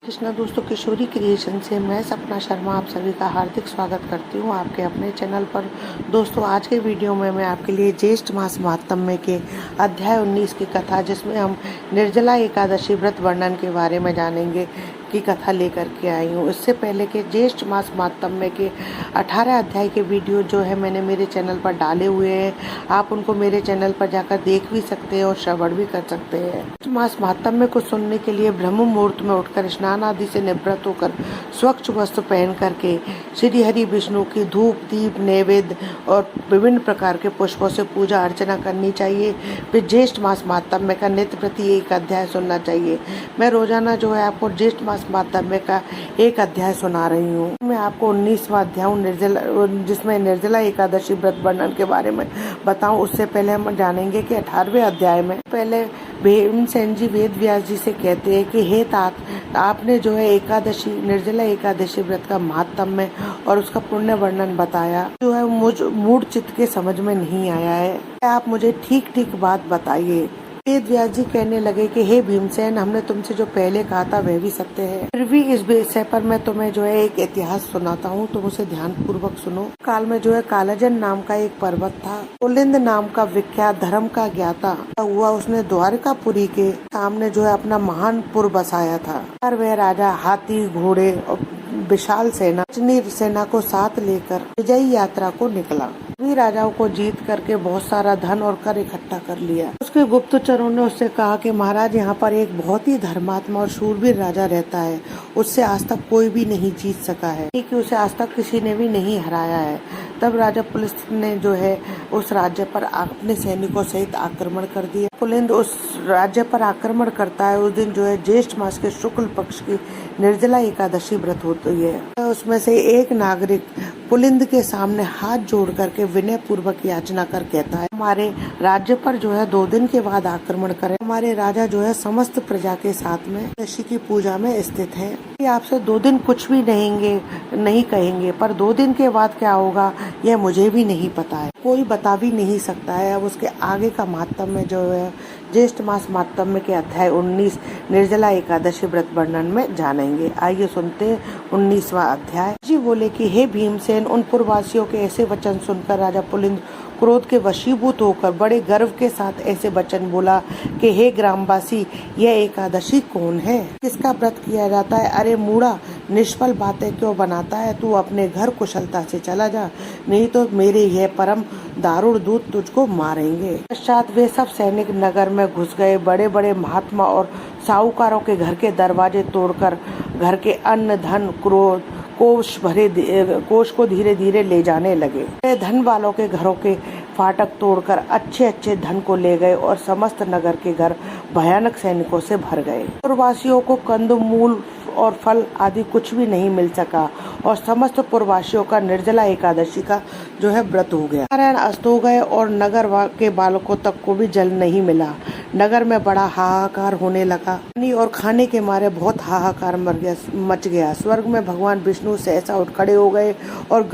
कृष्णा दोस्तों, किशोरी क्रिएशन से मैं सपना शर्मा आप सभी का हार्दिक स्वागत करती हूँ आपके अपने चैनल पर। दोस्तों, आज के वीडियो में मैं आपके लिए ज्येष्ठ मास महात्म्य के अध्याय 19 की कथा, जिसमें हम निर्जला एकादशी व्रत वर्णन के बारे में जानेंगे, की कथा लेकर के आई हूँ। इससे पहले के ज्येष्ठ मास महात्म्य के 18 अध्याय के वीडियो जो है मैंने मेरे चैनल पर डाले हुए हैं। आप उनको मेरे चैनल पर जाकर देख भी सकते हैं और श्रवण भी कर सकते हैं। मास महात्म्य को सुनने के लिए ब्रह्म मुहूर्त में उठकर स्नान आदि से निवृत्त होकर स्वच्छ वस्त्र पहन करके श्री हरि विष्णु की धूप दीप नैवेद्य और विभिन्न प्रकार के पुष्पों से पूजा अर्चना करनी चाहिए। फिर ज्येष्ठ मास महात्म्य का नित्य प्रति एक अध्याय सुनना चाहिए। मैं रोजाना जो है आपको ज्येष्ठ मास महात्म्य का एक अध्याय सुना रही हूँ। मैं आपको 19वां अध्याय जिसमें निर्जला एकादशी व्रत वर्णन के बारे में बताऊं, उससे पहले हम जानेंगे कि 18वें अध्याय में पहले भीमसेन जी वेद व्यास जी से कहते हैं कि हे तात, आपने जो है एकादशी निर्जला एकादशी व्रत का महात्म्य और उसका पुण्य वर्णन बताया, जो है मुझ मूड चित्त के समझ में नहीं आया है। आप मुझे ठीक ठीक बात बताइए। वेद व्यास जी कहने लगे कि हे भीमसेन, हमने तुमसे जो पहले कहा था वह भी सत्य है, फिर भी इस विषय पर मैं तुम्हें जो है एक इतिहास सुनाता हूँ, तुम उसे ध्यान पूर्वक सुनो। काल में जो है कालाजन नाम का एक पर्वत था। पुलिंद नाम का विख्यात धर्म का ज्ञाता हुआ, उसने द्वारकापुरी के सामने जो है अपना महान पुर बसाया था। और वह राजा हाथी घोड़े और विशाल सेना को साथ लेकर विजयी यात्रा को निकला। सभी राजाओं को जीत करके बहुत सारा धन और कर इकट्ठा कर लिया। उसके गुप्तचरों ने उससे कहा कि महाराज, यहाँ पर एक बहुत ही धर्मात्मा और शूरवीर राजा रहता है, उससे आज तक कोई भी नहीं जीत सका है, कि उसे आज तक किसी ने भी नहीं हराया है। तब राजा पुलिंद ने जो है उस राज्य पर अपने सैनिकों सहित आक्रमण कर दिया। पुलिंद उस राज्य पर आक्रमण करता है। उस दिन जो है ज्येष्ठ मास के शुक्ल पक्ष की निर्जला एकादशी व्रत होती है। उसमें से एक नागरिक पुलिंद के सामने हाथ जोड़ करके विनय पूर्वक याचना कर कहता है, हमारे राज्य पर जो है 2 दिन के बाद आक्रमण करें। हमारे राजा जो है समस्त प्रजा के साथ में ऋषि की पूजा में स्थित है। आपसे 2 दिन कुछ भी नहीं कहेंगे, पर 2 दिन के बाद क्या होगा यह मुझे भी नहीं पता है, कोई बता भी नहीं सकता है। अब उसके आगे का महात्म्य जो है ज्येष्ठ मास महात्म्य के अध्याय 19 निर्जला एकादशी व्रत वर्णन में जानेंगे। आइए सुनते हैं 19वां अध्याय। जी बोले कि हे भीमसेन, उन पुरवासियों के ऐसे वचन सुनकर राजा पुलिंद क्रोध के वशीभूत होकर बड़े गर्व के साथ ऐसे वचन बोला कि हे ग्रामवासी, यह एकादशी कौन है, किसका व्रत किया जाता है? अरे मूढ़ा, निष्फल बातें क्यों बनाता है? तू अपने घर कुशलता से चला जा, नहीं तो मेरे यह परम दारुण दूत तुझको मारेंगे। पश्चात वे सब सैनिक नगर में घुस गए। बड़े बड़े महात्मा और साहूकारों के घर के दरवाजे तोड़कर घर के अन्न धन क्रोध कोष को धीरे धीरे ले जाने लगे। धन वालों के घरों के फाटक तोड़कर अच्छे अच्छे धन को ले गए और समस्त नगर के घर भयानक सैनिकों से भर गए। पुरवासियों को कंदमूल और फल आदि कुछ भी नहीं मिल सका और समस्त पुरवासियों का निर्जला एकादशी का जो है व्रत हो गया। नारायण अस्त हो गए और नगर के बालकों तक को भी जल नहीं मिला। नगर में बड़ा हाहाकार होने लगा। पानी और खाने के मारे बहुत हाहाकार मच गया। स्वर्ग में भगवान विष्णु सहसा उठ खड़े हो गए और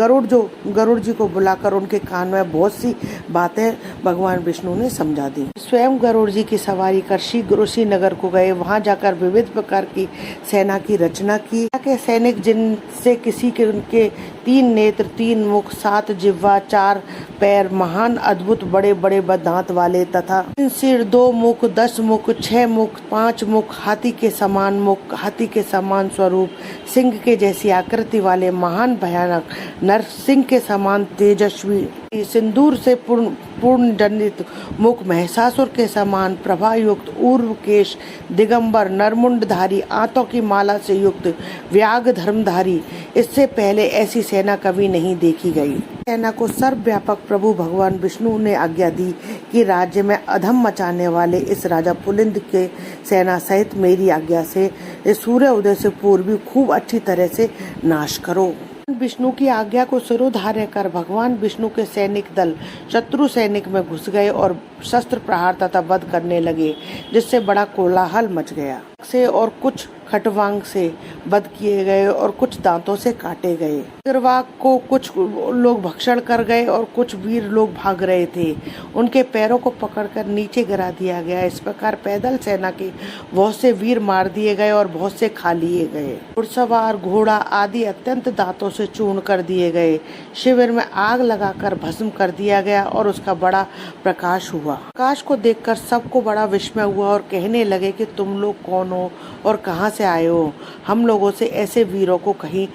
गरुड़ जी को बुलाकर उनके कान में बहुत सी बातें भगवान विष्णु ने समझा दी। स्वयं गरुड़ जी की सवारी कर शीघ्र उसी नगर को गए। वहां जाकर विविध प्रकार की सेना की रचना की। के सैनिक, जिनसे किसी के उनके 3 नेत्र 3 मुख 7 जिह्वा 4 पैर, महान अद्भुत बड़े बड़े दांत वाले तथा 3 सिर 2 मुख 10 मुख 6 मुख 5 मुख, हाथी के समान मुख, हाथी के समान स्वरूप, सिंह के जैसी आकृति वाले महान भयानक, नरसिंह के समान तेजस्वी, सिंदूर से पूर्ण जनित मुख, महिषासुर के समान प्रभायुक्त, ऊर्व केश, दिगंबर, नरमुंडधारी, आंतों की माला से युक्त, व्याघ्र धर्मधारी, इससे पहले ऐसी सेना कभी नहीं देखी गई। सेना को सर्वव्यापक प्रभु भगवान विष्णु ने आज्ञा दी कि राज्य में अधम मचाने वाले इस राजा पुलिंद के सेना सहित मेरी आज्ञा से इस सूर्य उदय से पूर्व खूब अच्छी तरह से नाश करो। विष्णु की आज्ञा को सिरोधार्य कर भगवान विष्णु के सैनिक दल शत्रु सैनिक में घुस गए और शस्त्र प्रहार तथा वध करने लगे, जिससे बड़ा कोलाहल मच गया। से और कुछ खटवांग से वध किए गए और कुछ दांतों से काटे गए। अग्रवाक को कुछ लोग भक्षण कर गए और कुछ वीर लोग भाग रहे थे। उनके पैरों को पकड़कर नीचे गिरा दिया गया। इस प्रकार पैदल सेना के बहुत से वीर मार दिए गए और बहुत से खा लिए गए। घुड़सवार, घोड़ा आदि अत्यंत दांतों से चूर्ण कर दिए गए। शिविर में आग लगाकर भस्म कर दिया गया और उसका बड़ा प्रकाश हुआ। प्रकाश को देखकर सबको बड़ा विस्मय हुआ और कहने लगे कि तुम लोग कौन हो और कहां से आए हो? हम लोगों से ऐसे वीरों को कहीं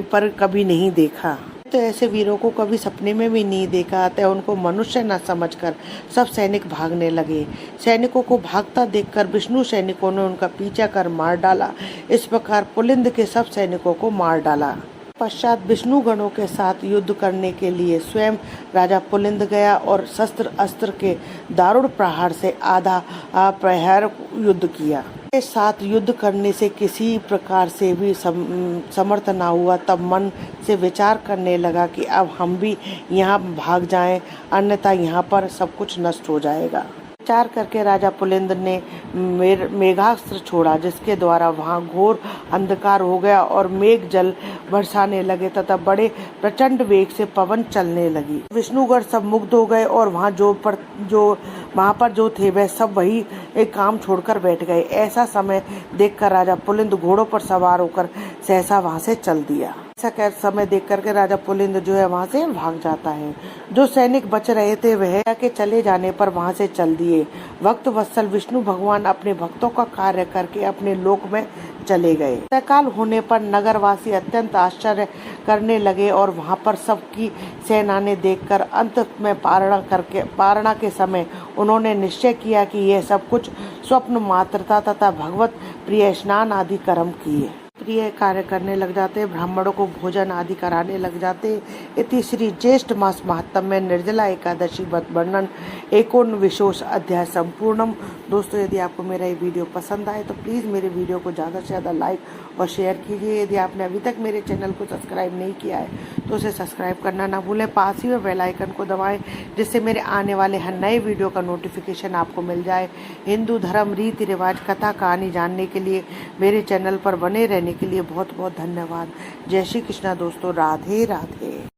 पर कभी नहीं देखा। तो ऐसे वीरों को कभी सपने में भी नहीं देखा। अतः उनको मनुष्य न समझकर सब सैनिक भागने लगे। सैनिकों को भागता देखकर विष्णु सैनिकों ने उनका पीछा कर मार डाला। इस प्रकार पुलिंद के सब सैनिकों को मार डाला। पश्चात विष्णु गणों के साथ युद्ध करने के लिए स्वयं राजा पुलिंद गया और शस्त्र अस्त्र के दारुण प्रहार से आधा प्रहर युद्ध किया। के साथ युद्ध करने से किसी प्रकार से भी समर्थ ना हुआ। तब मन से विचार करने लगा कि अब हम भी यहाँ भाग जाएं, अन्यथा यहाँ पर सब कुछ नष्ट हो जाएगा। विचार करके राजा पुलिंद ने मेघास्त्र छोड़ा, जिसके द्वारा वहां घोर अंधकार हो गया और मेघ जल बरसाने लगे तथा बड़े प्रचंड वेग से पवन चलने लगी। विष्णुगढ़ सब मुग्ध हो गए और वहां जो थे वह सब वही एक काम छोड़कर बैठ गए। ऐसा समय देखकर राजा पुलिंद घोड़ों पर सवार होकर सहसा वहां से चल दिया। ऐसा समय देख करके राजा पुलिंद जो है वहां से भाग जाता है। जो सैनिक बच रहे थे वह के चले जाने पर वहां से चल दिए। भक्त वत्सल विष्णु भगवान अपने भक्तों का कार्य करके अपने लोक में चले गए। प्रातःकाल होने पर नगरवासी अत्यंत आश्चर्य करने लगे और वहां पर सबकी सेना ने देखकर अंत में पारणा के समय उन्होंने निश्चय किया कि यह सब कुछ स्वप्न मात्र था तथा भगवत प्रिय स्नान आदि कर्म किए। प्रिय कार्य करने लग जाते, ब्राह्मणों को भोजन आदि कराने लग जाते। इति श्री ज्येष्ठ मास महात्म्य निर्जला एकादशी व्रत वर्णन 19 अध्याय संपूर्णम। दोस्तों, यदि आपको मेरा ये वीडियो पसंद आए तो प्लीज़ मेरे वीडियो को ज़्यादा से ज़्यादा लाइक और शेयर कीजिए। यदि आपने अभी तक मेरे चैनल को सब्सक्राइब नहीं किया है तो उसे सब्सक्राइब करना ना भूलें। पास ही में बेल आइकन को दबाएं, जिससे मेरे आने वाले हर नए वीडियो का नोटिफिकेशन आपको मिल जाए। हिंदू धर्म, रीति रिवाज, कथा कहानी जानने के लिए मेरे चैनल पर बने रहने के लिए बहुत बहुत धन्यवाद। जय श्री कृष्णा दोस्तों, राधे राधे।